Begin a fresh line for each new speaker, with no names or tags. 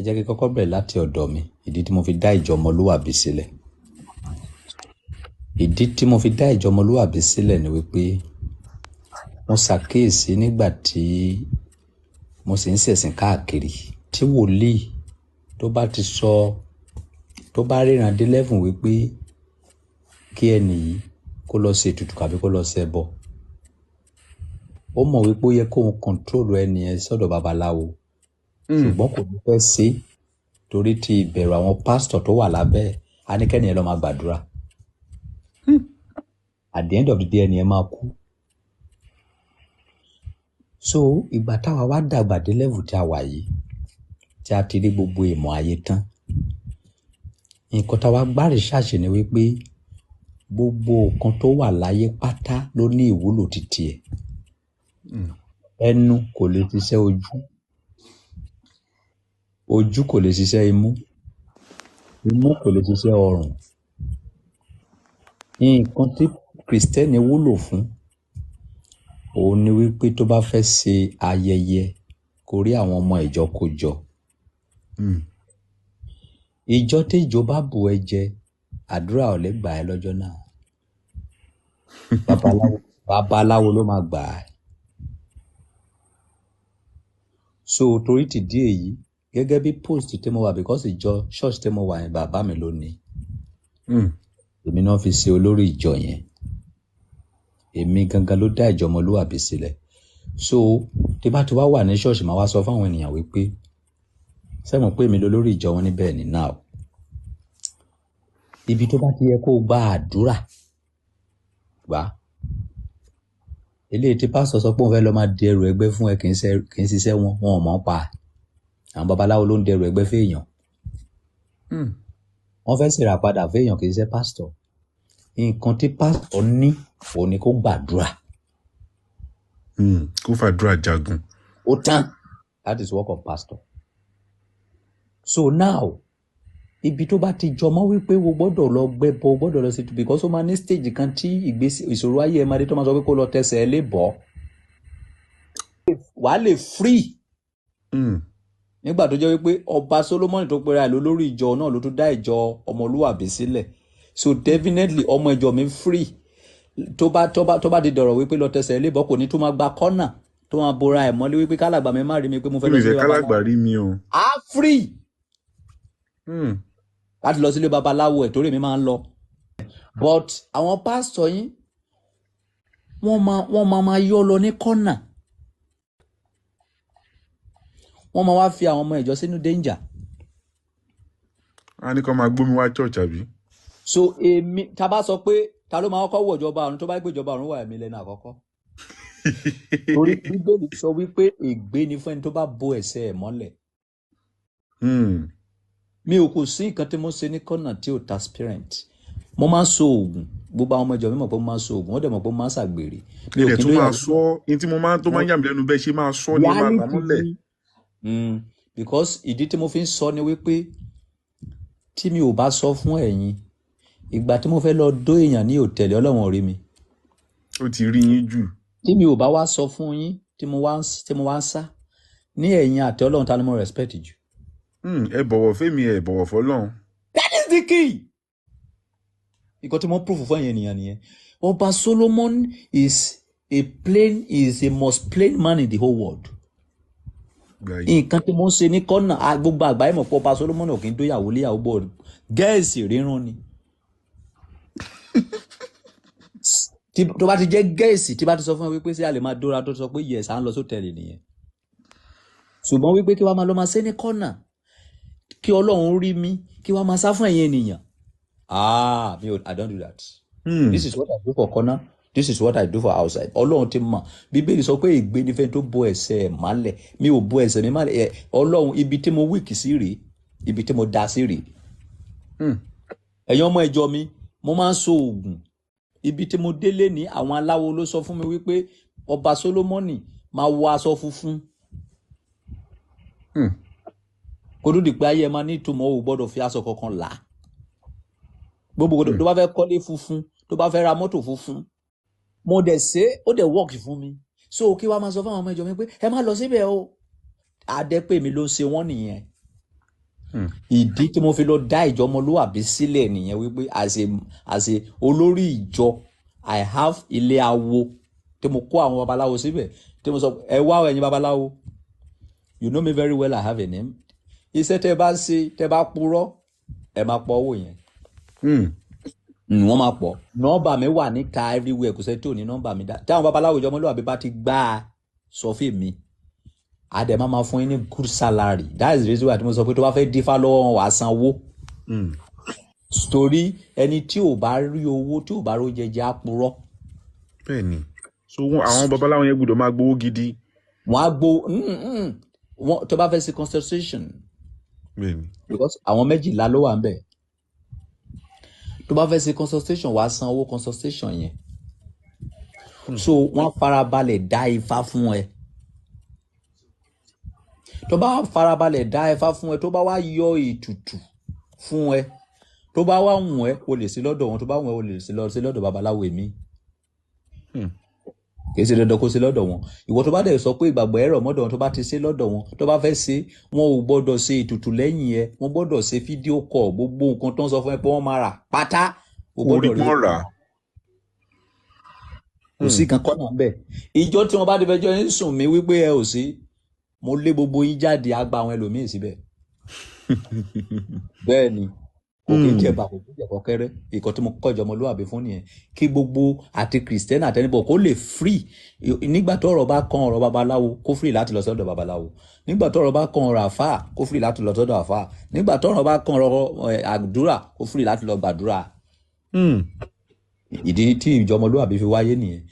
ẹ jẹ́ kí kọ́kọ́ bẹ̀rẹ̀ láti ọ̀dọ̀ mi, ìdí tí mo fi dá ìjọ ọmọlúwàbí sílẹ̀. Ìdí tí mo fi dá ìjọ ọmọlúwàbí sílẹ̀ ni wípé mo ṣàkíyèsí nígbà tí mo sì ń ṣẹ̀sìn káàkiri tí wòlíì tó bá ríran dé lẹ́fùn wípé kí ẹni yìí kó lọ ṣe ètùtù àbí kó lọ ṣẹbọ, ó mọ̀ wípé ó yẹ kóun kọ̀ǹtrólù ẹni yẹn sọ́dọ̀ babaláwo, ṣùgbọ́n kò ní fẹ́ ṣe torí ti ìbẹ̀rù àwọn pásítọ̀ tó wà lábẹ́ ẹ̀. A ní kẹ́ni yẹn lọ máa gbàdúrà. At the end of the day ẹni yẹn máa kú. So ìgbà táwa wá dàgbà dé level tí a wà yìí, tí a ti rí gbogbo ìmọ̀ ayé tán, nǹkan táwa gbá research ni wípé gbogbo nǹkan tó wà láyé pátá ló ní ìwúlò títí ẹ̀. Ẹnu kò lè ṣiṣẹ́ ojú, ojú kò lè ṣiṣẹ́ imú, imú kò lè ṣiṣẹ́ ọrùn. Nǹkan tí Kristẹni wúlò fún òun ni wípé tó bá fẹ́ ṣe ayẹyẹ kó rí àwọn ọmọ ìjọ kó jọ. Ìjọ tí ìjọ bá bù ẹ jẹ, àdúrà ò lè gbà ẹ́ lọ́jọ́ náà. Babaláwo ló máa gbà ẹ́. So torí tìdí èyí, gẹ́gẹ́ bí post tí mo wà, because ìjọ church tí mo wà yẹn bàbá mi ló ní. Èmi náà fi ṣe olórí ìjọ yẹn. Èmi gangan ló dá ìjọ ọmọlúwàbí sílẹ̀. So tí bá ti wá wà ní ṣọ́ọ̀ṣì máa wá sọ fún àwọn ènìyàn wípé sẹ́mọ̀ pé èmi lolórí ìjọ wọn níbẹ̀ ní now. Ibi tó bá ti yẹ kó gba àdúrà gbà. Eléyìí tí pásítọ̀ sọ pé òun fẹ́ lọ máa di ẹrù ẹgbẹ́ fún ẹ kì í ṣiṣẹ́ wọn ò mọ̀ pa. Àwọn babaláwo ló ń di ẹrù ẹgbẹ́ fèèyàn. Wọ́n fẹ́ ṣèrà padà fèèyàn kì í ṣe pásítọ̀. Nǹkan tí pásítọ̀ ní òun ni kó gbàdúrà.
Kó fàdúrà jagun.
Ó tán. That is work of pastor. So now, ibi tó bá ti jọmọ́ wípé o gbọ́dọ̀ lọ gbẹ́bọ, o gbọ́dọ̀ lọ sí tu, because ó máa ní stage kan tí ìṣòro ayé ẹ máa dé tó máa sọ pé kó lọ tẹsẹ̀ ẹ lé bọ́. Wàá lè free. Nígbà tó jẹ́ wípé ọba Solomoni tó pera ẹ̀ lórí ìjọ náà ló tún dá ìjọ ọmọlúwàbí sílẹ̀. So definitely ọmọ ìjọ mi free. Tó bá di dọ̀rọ̀ wípé lọ tẹsẹ̀ ẹ lé bọ́ kò ní tó máa gba kọ́nà tó máa bora ẹ̀ mọ́lé wípé kálàgbà mi má rí mi pé mo fẹ́ lọ sí ilé babaláwo.
Kálàgbà rí mi o.
Free. Láti lọ sílé babaláwo ẹ̀ torí mi máa ń lọ. But àwọn pásítọ̀ yín wọ́n máa yọ́ lọ ní kọ́nà. Wọ́n máa wá fi àwọn ọmọ ìjọ sínú danger.
A ní kó máa gbómi wá church àbí.
So èmi tá bá sọ pé ta ló máa kọ́kọ́ wọ̀ ìjọba ọ̀run tó bá gbé ìjọba ọ̀run wà mí lẹ́nu àkọ́kọ́. Torí Bíbélì sọ wípé ègbé ni fún ẹni tó bá bo ẹsẹ̀ ẹ̀ mọ́lẹ̀. Mi ò kò sí nǹkan tí mo ṣe ní kọ́nà tí ò transparent. Mo máa ń so oògùn. Gbogbo àwọn ọmọ ìjọ mi mọ̀ pé mo máa ń so oògùn. Wọ́n dẹ̀ mọ̀ pé mo máa ń ṣàgbèrè.
Ilẹ̀ tó máa sọ ní tí mo máa ń yà mí lẹ́nu bẹ́ẹ̀ ṣe máa sọ ní máa gbà mọ́lẹ̀.
Because ìdí tí mo fi ń sọ ni wípé tí mi ò bá sọ fún ẹ̀yin, ìgbà tí mo fẹ́ lọ dó èèyàn ní hòtẹ́ẹ̀lì Ọlọ́run ò rí mi.
Ó ti rí yín jù.
Tí mi ò bá wá sọ fún yín tí mo wá ń sá ní ẹ̀yin àti Ọlọ́run ta ni mo respect jù.
Ẹ bọ̀wọ̀ fẹ́mi, ẹ bọ̀wọ̀ fọ́lọ́run.
That is the key. Ìkọ́ tí mo proof fún ẹ̀yin ènìyàn nìyẹn. Ọba Solomon is a most plain man in the whole world. Nǹkan tí mo ń ṣe ní kọ́nà gbogbo àgbáyé mọ̀ pé ọba Solomon ò kí ń dóyàwó léyàwó bọ̀ gẹ́ẹ̀sì rírun ni. Tó bá ti jẹ́ gẹ́ẹ̀sì tí bá ti sọ fún ẹ wípé sí a lè máa dóra tó sọ pé yes à ń lọ sótẹ́ẹ̀lì nìyẹn. Ṣùgbọ́n wípé kí wàá máa lọ máa ṣe ní kọ́nà kí Ọlọ́run rí mi kí wàá máa sá fún ẹ̀yin ènìyàn. I don't do that. This is what I do for corner. This is what I do for outside. Ọlọ́run ti mọ̀. Bíbélì sọ pé ègbé ni fẹ́ni tó bo ẹsẹ̀ ẹ̀ mọ́lẹ̀. Mi ò bo ẹsẹ̀ mi mọ́lẹ̀. Ọlọ́run ibi tí mo wíìkì sí rèé. Ibi tí mo dá sí rèé. Ẹ̀yin ọmọ ìjọ mi, mo máa ń so oògùn. Ibi tí mo délé ní àwọn aláwo ló sọ fún mi wípé ọba Solomoni máa wọ aṣọ funfun. Kò dúdú pé ayé ẹ máa ní ìtumọ̀ ò gbọ́dọ̀ fi aṣọ kankan là. Gbogbo tó bá fẹ́ kọ́lé funfun, tó bá fẹ́ ra mọ́tò funfun. Mo dẹ̀ ṣe ó dẹ̀ work fún mi. So kí wàá máa sọ fún àwọn ọmọ ìjọ mi pé ẹ má lọ síbẹ̀ o. Adẹ́pè mi ló ń ṣe wọ́n nìyẹn. ìdí tí mo fi lọ dá ìjọ ọmọlúwàbí sílẹ̀ nìyẹn wípé àṣe olórí ìjọ I have ilé awo tí mo kó àwọn babaláwo síbẹ̀ tí mo sọ ẹ wá ẹ̀yin babaláwo you know me very well I have a name iṣẹ́ tẹ́ bá ṣe tẹ́ bá purọ́ ẹ máa pọ̀ owó yẹn wọ́n máa pọ̀ nọ́mbà mi wà níta everywhere kò sẹ́ tí ò ní nọ́mbà mi dá táwọn babaláwo ìjọ ọmọlúwàbí bá ti gbá a sọ fún mi àdèmá máa fún yín ní good salary that is the reason why tí mo sọ pé tó bá fẹ́ dífá lọ́wọ́ wọn wàá sanwó torí ẹni tí ò bá rí owó tí ò bá ró jẹjẹ á purọ́.
bẹ́ẹ̀ni so àwọn babaláwo yẹn gbọ́dọ̀ máa gbowó gidi.
wọ́n á gbó tó bá fẹ́ ṣe consultation because àwọn 12 ló wà ń bẹ̀ tó bá fẹ́ ṣe consultation wàá san owó consultation yẹn so wọ́n farabalẹ̀ dá ifá fún ẹ tó bá farabalẹ̀ dá ifá fún ẹ tó bá wá yọ ètùtù fún ẹ tó bá wá wùn ẹ o lè sí lọ́dọ̀ wọn tó bá wùn ẹ o lè sí lọ́dọ̀ babaláwo èmi kì í ṣe dandan kó sí lọ́dọ̀ wọn ìwọ tó bá dẹ̀ sọ pé ìgbàgbọ́ ẹ̀rọ mọ́dọ̀ wọn tó bá ti ṣe lọ́dọ̀ wọn tó bá fẹ́ ṣe wọn ò gbọ́dọ̀ ṣe ètùtù lẹ́yìn ẹ wọn gbọ́dọ̀ ṣe fídíò kọ̀ gbogbo nǹkan tó ń sọ fún ẹ pé wọ́n máa rà pátá o gbọ́dọ̀ rí kò sí kan kọ́nà bẹ́ẹ̀ ìjọ tí wọ́n bá ti fẹ́ jọ ń sùn mí wípé ẹ ò sí mo lé gbogbo yín jáde àgbà àwọn ẹlòmíín síbẹ̀ bẹ́ẹ̀ ni kò kí n jẹba kò kí n jẹba kẹrẹ ìkọ́ tí mo kọ́jọ ọmọlúwàbí fún nìyẹn kí gbogbo àti kìrìsìtẹ́nì àtẹnibọ̀ kó lè free nígbà tó ọ̀rọ̀ bá kan ọ̀rọ̀ babaláwo kó free láti lọ sọ́dọ̀ babaláwo nígbà tó ọ̀rọ̀ bá kan ọ̀rọ̀ àfáà kó free láti lọ sọ́dọ̀ àfáà nígbà tó ọ̀rọ̀ bá kan ọ̀rọ̀ àdúrà kó free láti lọ gbàdúrà ìdí tí ìjọ ọmọlúwàbí fi wáyé nìyẹn